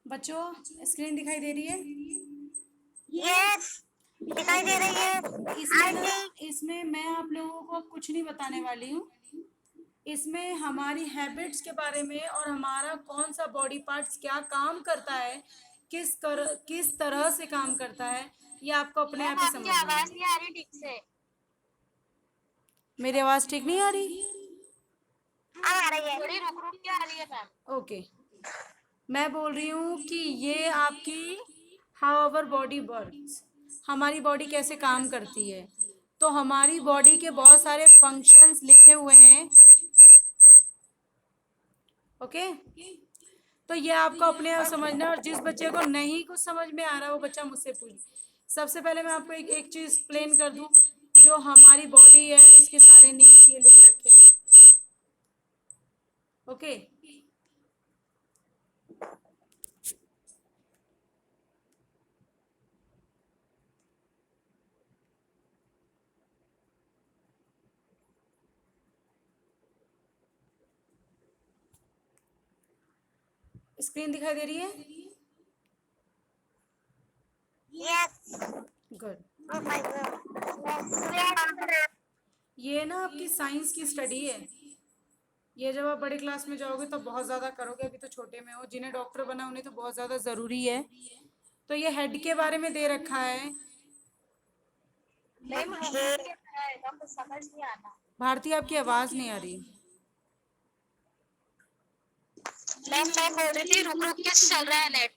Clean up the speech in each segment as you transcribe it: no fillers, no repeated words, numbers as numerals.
बच्चों, स्क्रीन दिखाई दे रही है? यस, दिखाई दे रही है इसमें ना, आंटी। इसमें मैं आप लोगों को कुछ नहीं बताने वाली हूँ। इसमें हमारी हैबिट्स के बारे में और हमारा कौन सा बॉडी पार्ट्स क्या काम करता है, किस तरह से काम करता है, ये आपको अपने मैम आप ही आपकी समझना आवाज है। नहीं आ रही ठीक से। मेरी आवाज़ ठीक नहीं आ रही? आ रही है, थोड़ी रुक रुक के आ रही है मैम। ओके। मैं बोल रही हूँ कि ये आपकी हाउ आवर बॉडी वर्क्स, हमारी बॉडी कैसे काम करती है। तो हमारी बॉडी के बहुत सारे फंक्शंस लिखे हुए हैं। ओके, तो ये आपको अपने आप समझना है। और जिस बच्चे को नहीं कुछ समझ में आ रहा वो बच्चा मुझसे पूछ। सबसे पहले मैं आपको एक चीज़ एक्सप्लेन कर दूं। जो हमारी बॉडी है इसके सारे नेम्स ये लिख रखे हैं। ओके, स्क्रीन दिखाई दे रही है? Yes. Good. Oh my God. ये ना आपकी साइंस की स्टडी है। ये जब आप बड़े क्लास में जाओगे तो बहुत ज़्यादा करोगे, अभी तो छोटे में हो। जिन्हें डॉक्टर बना उन्हें तो बहुत ज़्यादा ज़रूरी है। तो ये हेड के बारे में दे रखा है। मैम मुझे कुछ समझ नहीं आता। भारती, आपकी आवाज़ नहीं आ रही। मैम मैं बोल रही थी रुक रुक के चल रहा है नेट।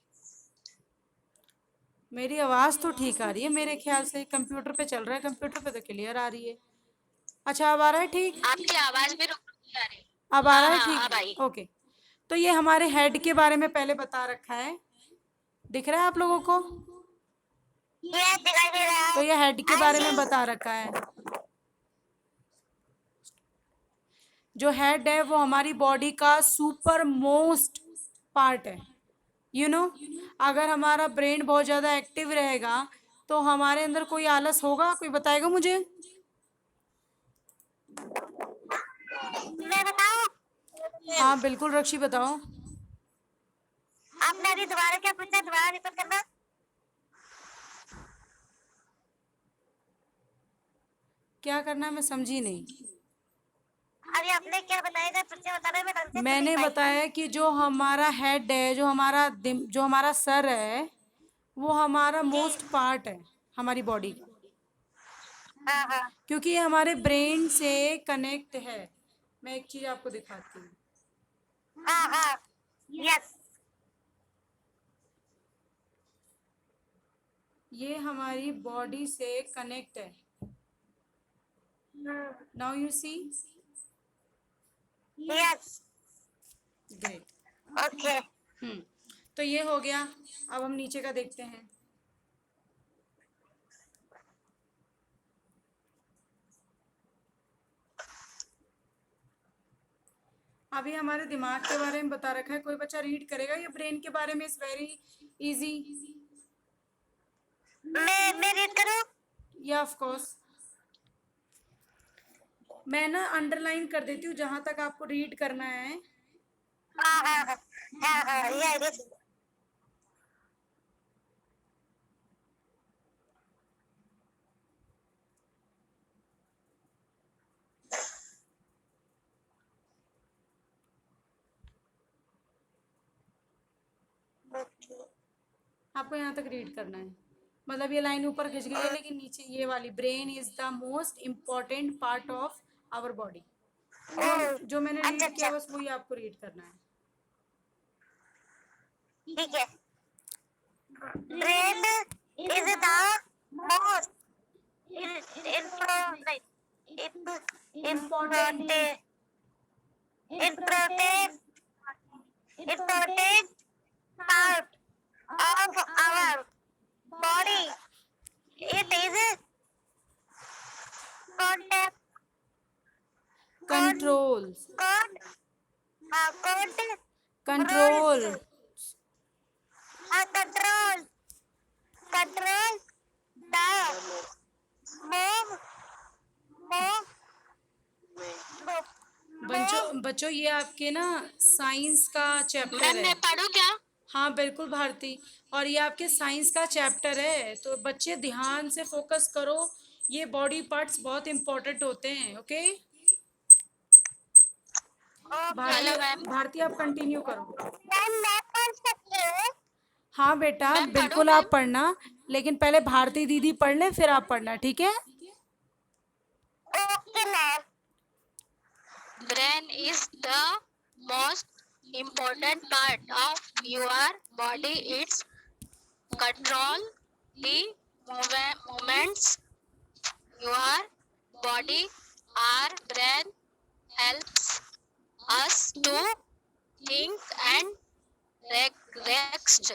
मेरी आवाज़ तो ठीक आ रही है, मेरे ख्याल से कंप्यूटर पे चल रहा है, कंप्यूटर पे तो क्लियर आ रही है। अच्छा, अब आ रहा है ठीक? आपकी आवाज भी रुक रुक के आ रही है। अब आ हाँ रहा है हाँ अब ठीक? आई। ओके। तो ये हमारे हेड के बारे में पहले बता रखा है। दिख रहा है आप लोगों को? यस, दिखाई दे रहा तो है ये हेड के बारे में आंटी। बता रखा है। जो हेड है वो हमारी बॉडी का सुपर मोस्ट पार्ट है। यू नो, अगर हमारा ब्रेन बहुत ज़्यादा एक्टिव रहेगा तो हमारे अंदर कोई आलस होगा? कोई बताएगा मुझे? मैं बताऊं? हाँ बिल्कुल, रक्षी बताओ। आपने अभी दोबारा क्या पूछा, दोबारा रिपीट करना। क्या करना है मैं समझी नहीं। अभी आपने क्या बताया था, फिर से बताना, मैं ढंग से सुन नहीं मैंने पाई। बताया कि जो हमारा हेड है, जो हमारा सर है, वो हमारा जी। मोस्ट पार्ट है हमारी बॉडी का। हाँ हाँ। क्योंकि ये हमारे ब्रेन से कनेक्ट है। मैं एक चीज आपको दिखाती हूँ। हाँ हाँ। यस। ये हमारी बॉडी से कनेक्ट है। Now you see. Yes. Great. Okay. तो ये हो गया। अब हम नीचे का देखते हैं। अभी हमारे दिमाग के बारे में बता रखा है। कोई बच्चा रीड करेगा? ये ब्रेन के बारे में इज वेरी इजी। मैं रीड करूं? या ऑफ कोर्स। मैं ना अंडरलाइन कर देती हूँ जहां तक आपको रीड करना है। हाँ हाँ हाँ हाँ हाँ, यस। आपको यहाँ तक रीड करना है। मतलब ये लाइन ऊपर खिंच गई है, लेकिन नीचे ये वाली, brain is the most important part of our body. जो मैंने अच्छा रीड किया अच्छा, बस वही आपको रीड करना है। ठीक है। Brain is the most important important. important important part of our body. It is contact con control. con control control. control control the move move बच्चों बच्चों, ये आपके ना साइंस का चैप्टर मैम है। मैं पढ़ूं क्या? हाँ बिल्कुल भारती। और ये आपके साइंस का चैप्टर है, तो बच्चे ध्यान से फोकस करो। ये बॉडी पार्ट्स बहुत इंपॉर्टेंट होते हैं। Okay okay Bharti, hello ma'am. Bharti आप कंटिन्यू करो। मैम मैं पढ़ सकती हूँ? हाँ बेटा मैम पढ़ो बिल्कुल मैम। आप पढ़ना, लेकिन पहले भारती दीदी पढ़ ले फिर आप पढ़ना, ठीक है। Okay ma'am. Brain is the most important part of your body. It's control the movements your body. Our brain helps us to think and rest.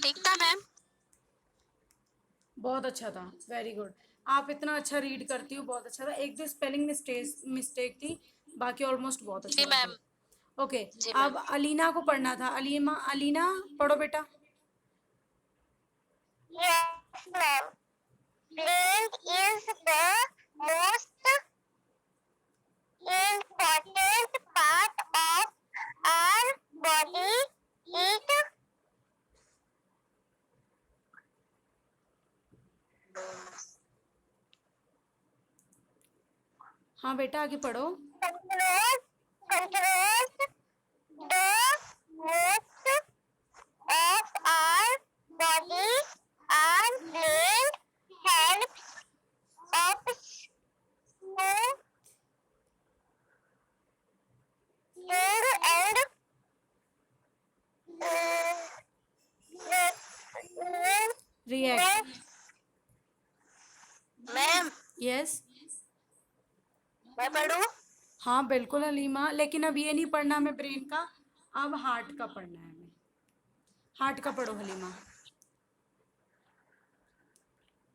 ठीक था मैम। बहुत अच्छा था, वेरी गुड। आप इतना अच्छा रीड करती हो, बहुत अच्छा था। एक दो स्पेलिंग मिस्टेक थी, बाकी ऑलमोस्ट बहुत अच्छा जी था। मैम। ओके जी अब मैम। अलीना को पढ़ना था। अलीमा, अलीना पढ़ो बेटा। Yes ma'am. Brain is the most important part of our body. It हाँ बेटा आगे पढ़ो। controls the most of our body. Our brain helps us to think and react. Ma'am yes मैं पढ़ूं? हाँ बिल्कुल हलीमा, लेकिन अब ये नहीं पढ़ना हमें ब्रेन का, अब हार्ट का पढ़ना है हमें। हार्ट का पढ़ो हलीमा।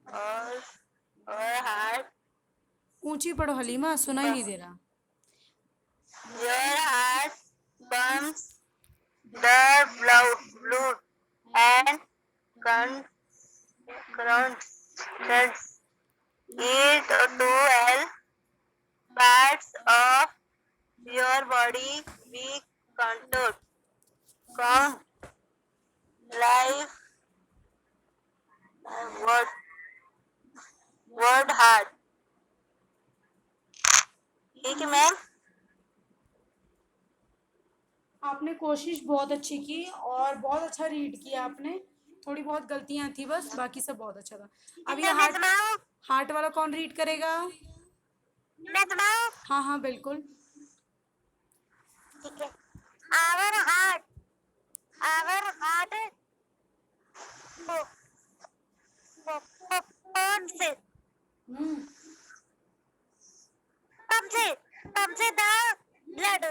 और heart, ऊंची पढ़ो हलीमा, सुना ही नहीं दे रहा। your heart pumps the blood and concentrates it to help parts of your body be controlled. Count life word heart. ठीक है मैम। आपने कोशिश बहुत अच्छी की और बहुत अच्छा रीड किया आपने। थोड़ी बहुत गलतियां थी बस, बाकी सब बहुत अच्छा था। अब ये मैं सुनाऊं? हार्ट वाला कौन रीड करेगा? मैं सुनाऊं? हाँ हाँ बिल्कुल। ठीक है। Our heart pumps hmm pumps the blood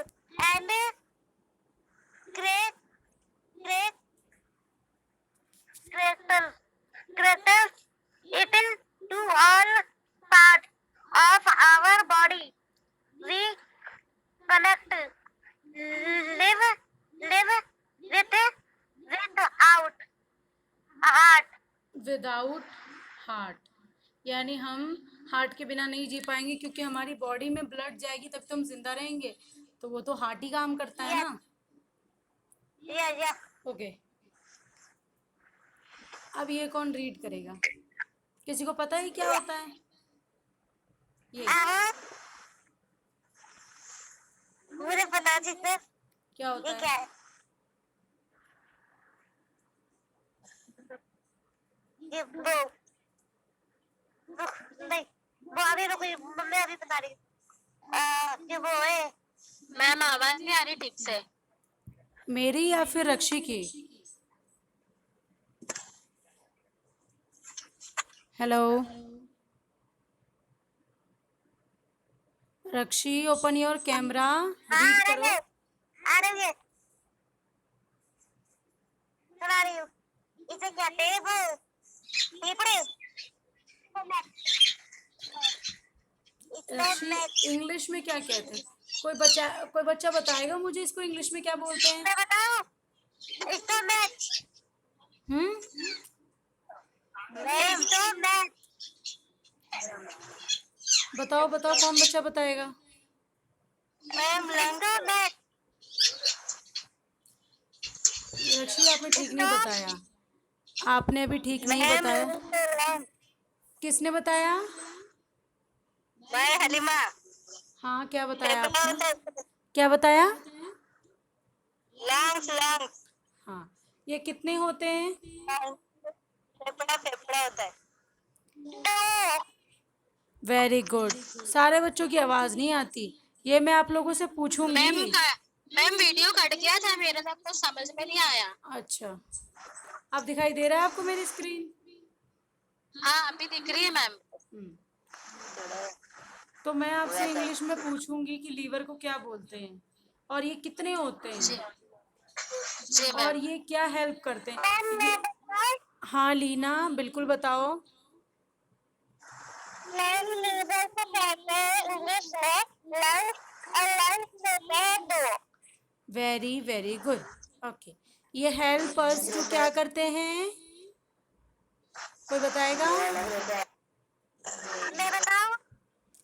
and create craters it to all parts of our body. We connect live without heart. Without heart, यानी हम हार्ट के बिना नहीं जी पाएंगे, क्योंकि हमारी बॉडी में ब्लड जाएगी तब तो हम जिंदा रहेंगे। तो वो तो हार्ट ही काम करता है ना। Yeah. ओके अब ये कौन रीड करेगा? किसी को पता है क्या होता है ये? मुझे पता जिससे क्या होता ये है? क्या है? ये नहीं, वो अभी रुको, मैं अभी बता रही हूँ। ये वो है। मैम आवाज नहीं आ रही ठीक से। मेरी या फिर रक्षी की? Hello Rakshi, open your camera, read करो। आ रही है, सुना रही हूँ। इसे कहते हैं वो फेफड़े। रक्षी इंग्लिश में क्या कहते हैं? कोई बच्चा बताएगा मुझे इसको इंग्लिश में क्या बोलते हैं? मैं बताऊँ? स्टोमैच। हम्म स्टोमैच। बताओ बताओ, कौन बच्चा बताएगा? मैम लैंगोमैच। रक्षी आपने ठीक नहीं बताया, आपने अभी ठीक नहीं मैम बताया। किसने बताया? मैं हलीमा। हाँ, क्या बताया फेफड़ा आपने? होता है, क्या बताया? Lungs lungs. हाँ, ये कितने होते हैं? फेफड़ा फेफड़ा होता है। दो। Very good. सारे बच्चों की आवाज़ नहीं आती, ये मैं आप लोगों से मैम पूछूंगी। मैम वीडियो कट गया था मेरे तक, कुछ समझ में नहीं आया। अच्छा, अब दिखाई दे रहा है आपको मेरी स्क्रीन? हाँ अभी दिख रही है मैम। हम्म, तो मैं आपसे इंग्लिश में पूछूंगी कि लीवर को क्या बोलते हैं, और ये कितने होते जी हैं, जी और मैम। ये क्या हेल्प करते मैम हैं मैं ये। हाँ लीना, बिल्कुल बताओ। मैम लीवर को कहते हैं इंग्लिश में लंग्स, और लंग्स होते हैं दो। Very very good. ओके, ये हेल्प अस टू क्या करते हैं, कोई बताएगा? मैं बताऊं?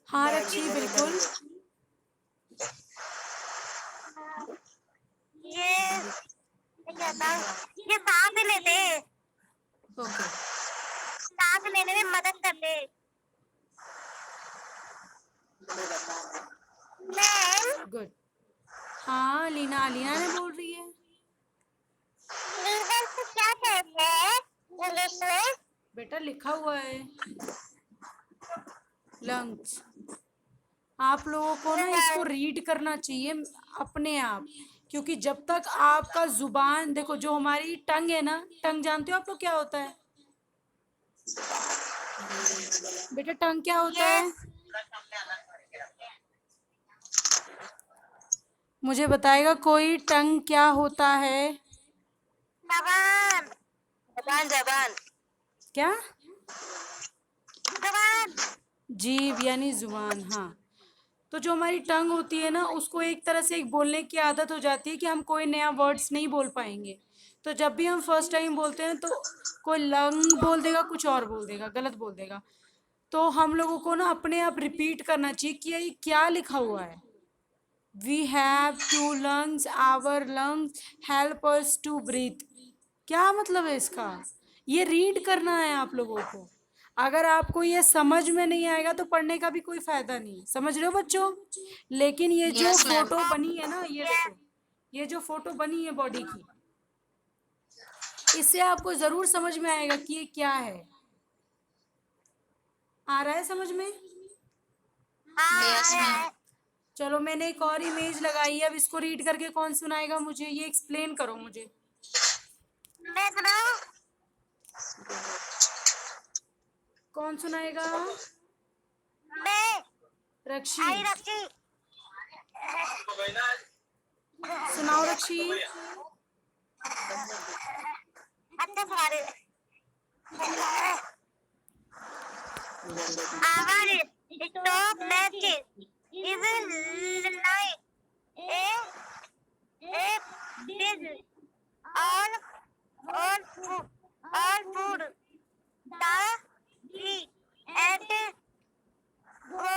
हाँ रक्षी, बिल्कुल। ये मैं कहता हूँ, ये सांस लेते हैं, ओके, सांस लेने में मदद करते हैं। Ma'am good. हाँ लीना, लीना ने बोल रही है। लीवर को क्या कहते हैं इंग्लिश में? बेटा लिखा हुआ है लंग्स। आप लोगों को ना इसको रीड करना चाहिए अपने आप, क्योंकि जब तक आपका जुबान, देखो जो हमारी टंग है ना, टंग जानते हो आप लोग क्या होता है? बेटा टंग क्या होता है? यस। मुझे बताएगा कोई, टंग क्या होता है? जबान जबान जबान क्या? जबान। जीभ यानी जुबान, हाँ। तो जो हमारी टंग होती है ना, उसको एक तरह से एक बोलने की आदत हो जाती है कि हम कोई नया वर्ड्स नहीं बोल पाएंगे। तो जब भी हम फर्स्ट टाइम बोलते हैं तो कोई लंग बोल देगा, कुछ और बोल देगा, गलत बोल देगा। तो हम लोगों को ना अपने आप रिपीट करना चाहिए कि ये क्या लिखा हुआ है। We have two lungs, our lungs help us to breathe. क्या मतलब है इसका? ये रीड करना है आप लोगों को। अगर आपको ये समझ में नहीं आएगा तो पढ़ने का भी कोई फायदा नहीं, समझ रहे हो बच्चों? लेकिन ये जो यस मैम। फोटो बनी है ना, ये देखो, ये जो फोटो बनी है बॉडी की, इससे आपको जरूर समझ में आएगा कि ये क्या है। आ रहा है समझ में? Yes ma'am. चलो मैंने एक और इमेज लगाई है, अब इसको रीड करके कौन सुनाएगा मुझे, ये एक्सप्लेन करो मुझे। मैं सुनाऊं? कौन सुनाएगा? मैं रक्षी, आई रक्षी। सुनाओ रक्षी। अच्छा सवारी। Our top match is like a big all food that we at go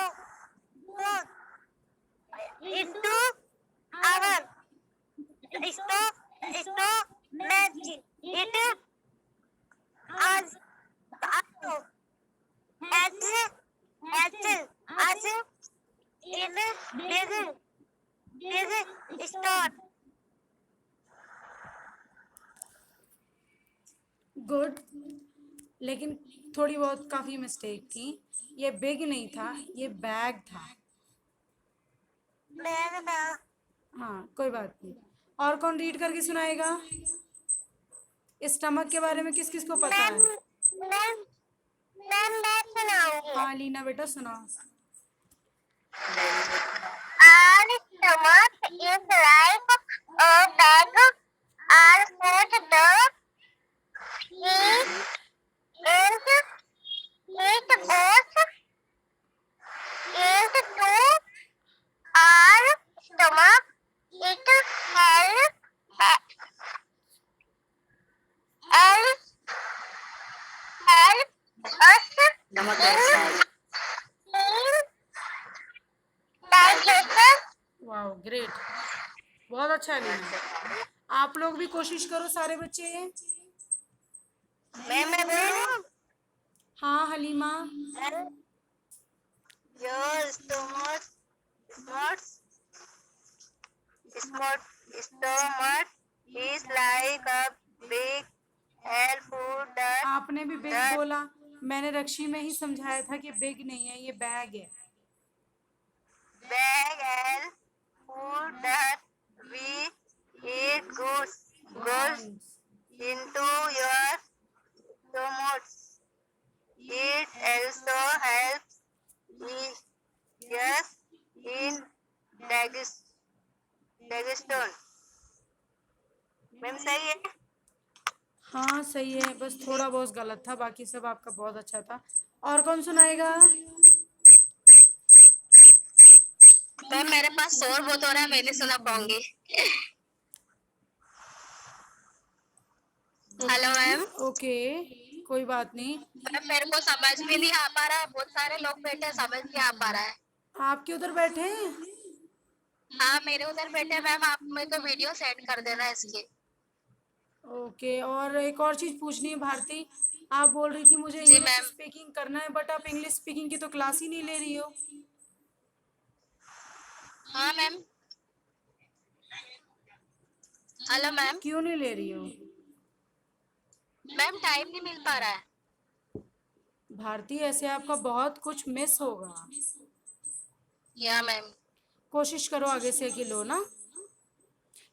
into our stop match. It as as in big start. Good, लेकिन थोड़ी बहुत काफ़ी मिस्टेक थी। ये बिग नहीं था, ये बैग था। हाँ कोई बात नहीं। और कौन रीड करके सुनाएगा? स्टमक के बारे में किस किस को पता है? मैम मैं सुनाऊंगी। हाँ लीना बेटा सुनाओ। Our stomach is like a bag. Our food the eat and it goes into our stomach. It help us in digestion. वाह ग्रेट, बहुत अच्छा लीना। आप लोग भी कोशिश करो सारे बच्चे। मैं बोलूं? हाँ Halima. Your stomach is like a big food that आपने भी बिग बोला, मैंने रक्षी में ही समझाया था कि बिग नहीं है, ये बैग है। bag and food that we eat goes into your stomach. It also helps us in digestion. Ma'am सही है? हाँ सही है, बस थोड़ा बहुत गलत था, बाकी सब आपका बहुत अच्छा था। और कौन सुनाएगा? मैम मेरे पास शोर बहुत हो रहा है, मैं नहीं सुना पाऊंगी। Hello ma'am. ओके, कोई बात नहीं। मैम मेरे को समझ भी नहीं आ पा रहा है, बहुत सारे लोग बैठे हैं, समझ नहीं आ पा रहा है। आपके उधर बैठे हैं? हाँ मेरे उधर बैठे हैं मैम, आप मेरे को वीडियो सेंड कर देना इसकी। ओके, और एक और चीज पूछनी है भारती, आप बोल रही थी मुझे जी इंग्लिश मैम। स्पीकिंग करना है, बट आप इंग्लिश स्पीकिंग की तो क्लास ही नहीं ले रही हो। हाँ मैम। Hello ma'am. क्यों नहीं ले रही हो? मैम टाइम नहीं मिल पा रहा है। भारती, ऐसे आपका बहुत कुछ मिस होगा। या मैम। कोशिश करो आगे से कि लो ना,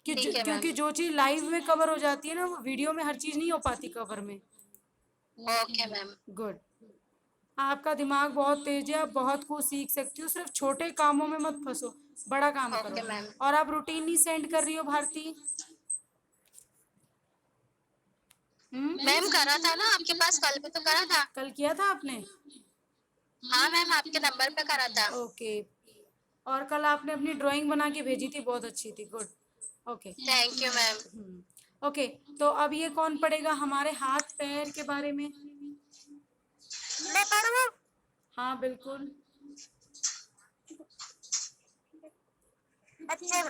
ठीक है मैम। क्योंकि जो चीज लाइव में कवर हो जाती है ना, वो वीडियो में हर चीज नहीं हो पाती कवर में। Okay ma'am. गुड। आपका दिमाग बहुत तेज है, आप बहुत कुछ सीख सकती हो, सिर्फ छोटे कामों में मत फंसो, बड़ा काम ओके करो। मैम। और आप रूटीन नहीं सेंड कर रही हो भारती? मैम करा था ना आपके पास, कल भी तो करा था। कल किया था आपने? हाँ मैम आपके नंबर पे करा था। ओके। और कल आपने अपनी ड्राइंग बना के भेजी थी, बहुत अच्छी थी। Good. Okay. Thank you ma'am. Okay, तो अब ये कौन पढ़ेगा हमारे हाथ पैर के बारे में? मैं पढ़ूं? हाँ बिल्कुल। अच्छा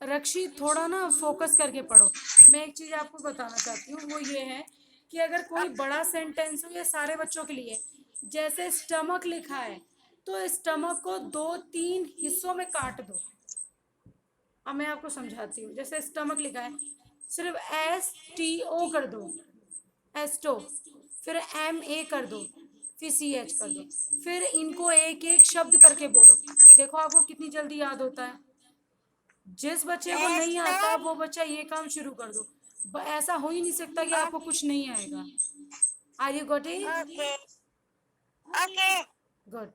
रक्षी, थोड़ा ना फोकस करके पढ़ो। मैं एक चीज आपको बताना चाहती हूँ, वो ये है कि अगर कोई बड़ा सेंटेंस हो, ये सारे बच्चों के लिए, जैसे स्टमक लिखा है, तो स्टमक को 2-3 हिस्सों में काट दो। अब मैं आपको समझाती हूँ, जैसे स्टमक लिखा है, सिर्फ STO कर दो, एस्टो, फिर MA कर दो, फिर CH कर दो, फिर इनको एक एक शब्द करके बोलो। देखो आपको कितनी जल्दी याद होता है। जिस बच्चे को नहीं आता वो बच्चा ये काम शुरू कर दो, ऐसा हो ही नहीं सकता कि आपको कुछ नहीं आएगा। Are you got it? Okay okay good.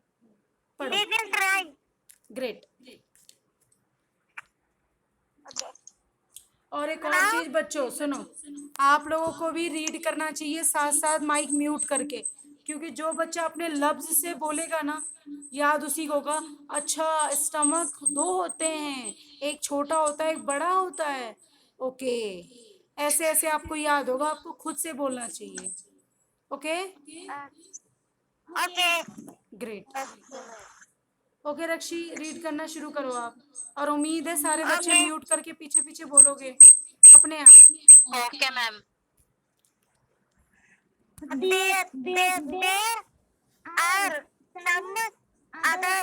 पढ़ो। we will try. Great. Okay. और एक और चीज बच्चों सुनो, आप लोगों को भी रीड करना चाहिए साथ साथ माइक म्यूट करके, क्योंकि जो बच्चा अपने लफ्ज से बोलेगा ना, याद उसी को होगा। अच्छा, स्टमक 2 होते हैं, एक छोटा होता है एक बड़ा होता है। ओके, ऐसे ऐसे आपको याद होगा, आपको खुद से बोलना चाहिए। Okay. Okay great. Okay Rakshi, read करना शुरू करो आप, और उम्मीद है सारे बच्चे Okay. म्यूट करके पीछे पीछे बोलोगे अपने आप। Okay ma'am. there are some other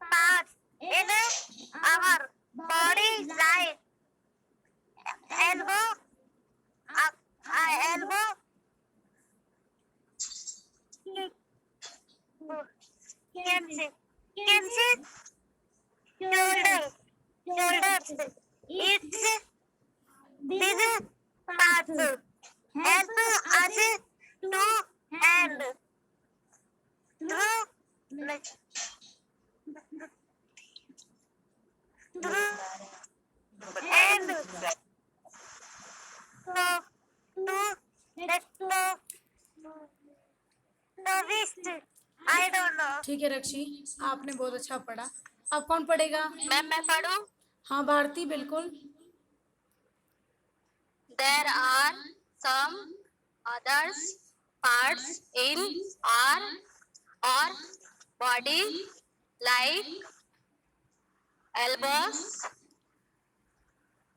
parts in our body like elbow, elbow, shoulders. It's these parts help us to hand and to wrist. I don't know. ठीक है रक्षी, आपने बहुत अच्छा पढ़ा। अब कौन पढ़ेगा? मैम मैं पढ़ूं? हाँ भारती, बिल्कुल। There are some others parts in our body like elbows,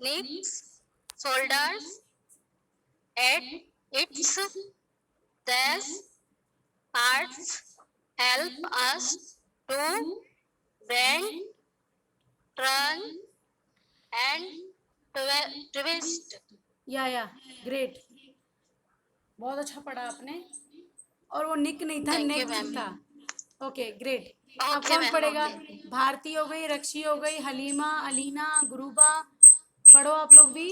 knees, shoulders, at its these parts help us to bend, turn, and twist. या ग्रेट, बहुत अच्छा पढ़ा आपने। और वो निक नहीं था, Thank you, नेक ma'am. था। Okay great. अब Okay, कौन ma'am. पढ़ेगा? Okay. भारती हो गई, रक्षी हो गई, हलीमा, अलीना, गुरुबा, पढ़ो आप लोग भी।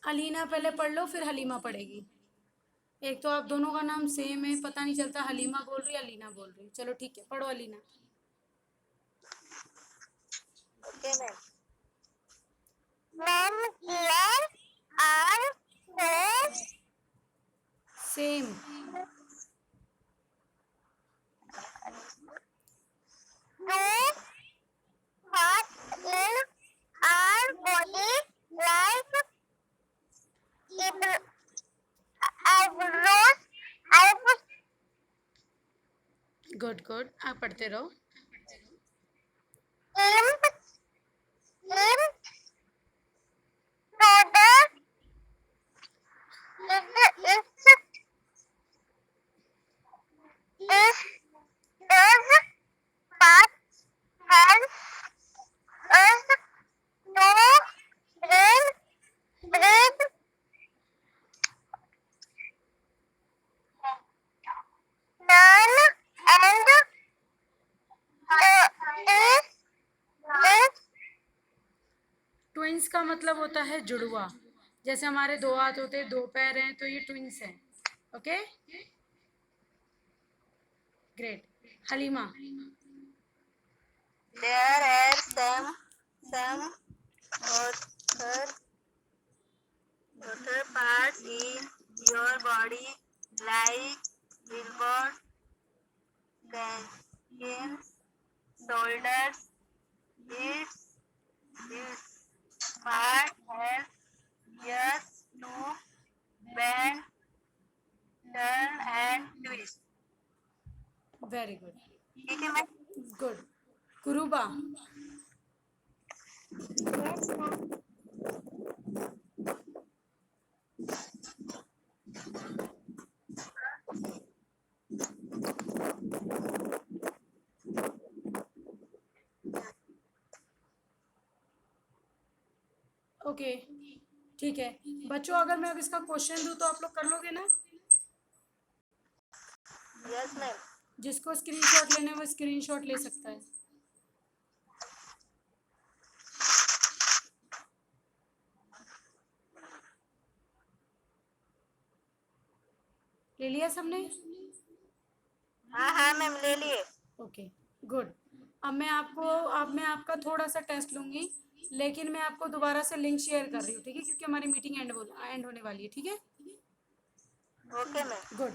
अलीना पहले पढ़ लो, फिर हलीमा पढ़ेगी। एक तो आप दोनों का नाम सेम है, पता नहीं चलता हलीमा बोल रही है अलीना बोल रही है। चलो ठीक है, पढ़ो Alina. Okay, ma'am. Ma'am, here are four same. two parts in our body like eyebrows, eyebrows, good good, आप पढ़ते रहो। limbs, shoulder, is part helps us to breathe, learn, and is twins का मतलब होता है जुड़वा। जैसे हमारे दो हाथ होते हैं, दो पैर हैं, तो ये ट्विंस हैं। Okay great. Halima. There are some other parts in your body like elbows, shins, shoulders. This part helps us to bend, turn, and twist. Very good. ठीक है मैम? गुड। गुरुबा। ओके ठीक है बच्चों, अगर मैं अब इसका क्वेश्चन दूं तो आप लोग कर लोगे ना? Yes ma'am. जिसको स्क्रीनशॉट लेने वो स्क्रीनशॉट ले सकता है। ले लिया सबने? हाँ मैम, ले लिए। Okay good. अब मैं आपका थोड़ा सा टेस्ट लूंगी, लेकिन मैं आपको दोबारा से लिंक शेयर कर रही हूँ, ठीक है? क्योंकि हमारी मीटिंग एंड होने वाली है, ठीक है? Okay ma'am. गुड।